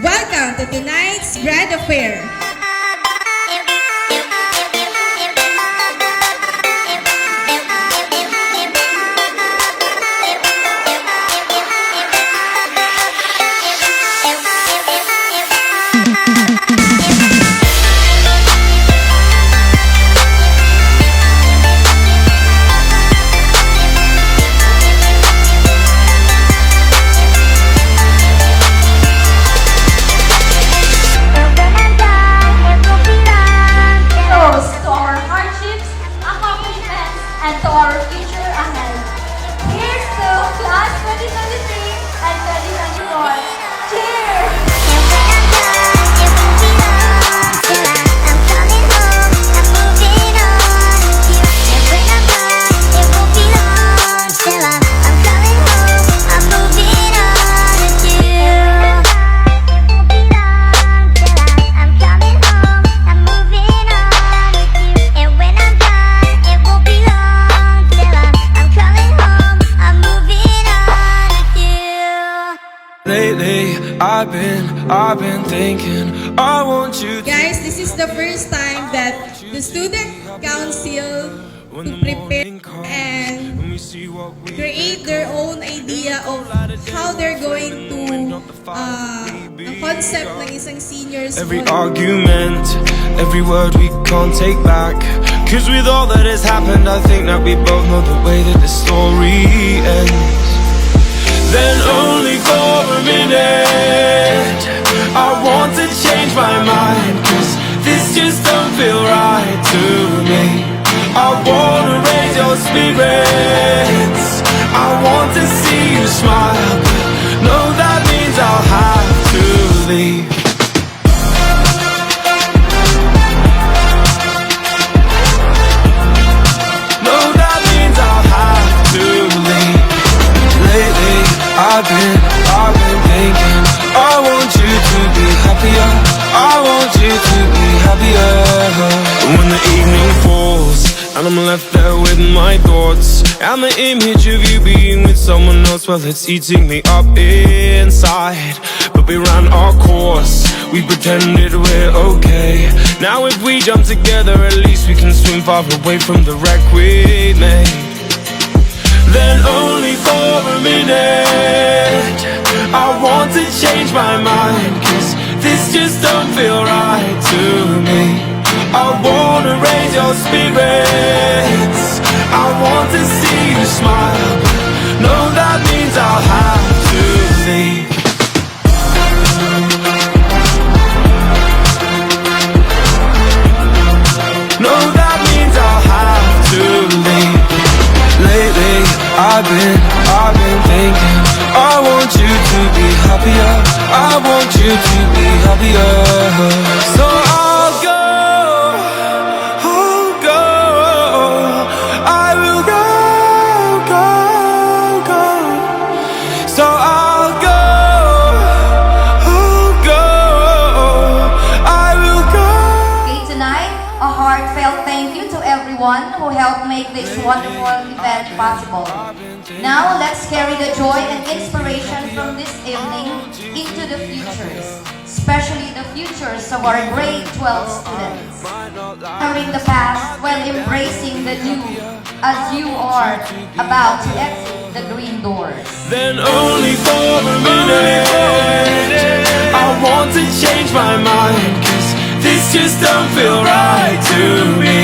Welcome to tonight's Grad Affair. And to our future ahead. Here's to Class 2023 and 2024. Cheers! Lately, I've been thinking, I want you to. Guys, this is the first time that the student council to prepare and create their own idea of how they're going to ang concept ng isang seniors Every ball. argument, every word we can't take back. Cause with all that has happened, I think that we both know the way that the story ends. Then only for a minute I want to change my mind, cause this just don't feel right to me. I wanna raise your spirits, I want to see you smile, but no, that means I'll have to leave. No, that means I'll have to leave. Lately, I've been thinking, I want you to be happier, I want you to be happier. And when the evening falls and I'm left there with my thoughts and the image of you being with someone else, well, it's eating me up inside. But we ran our course, we pretended we're okay. Now if we jump together, at least we can swim far away from the wreck we made. Then only for a minute I want to change my mind, cause this just don't feel right to me. I wanna raise your spirits, I want to see you smile, but no, that means I'll have to leave. No, that means I'll have to leave. Lately, I've been thinking, I want you to be happier, I want you to be happier. So I'll go, I will go. So I'll go, I will go. Okay, tonight, a heartfelt thank you to everyone who helped make this wonderful event possible. Now, let's carry the joy and inspiration from this evening into the futures, especially the futures of our grade 12 students. Honoring the past while embracing the new, as you are about to exit the green doors. Then only for a minute I want to change my mind, cause this just don't feel right to me.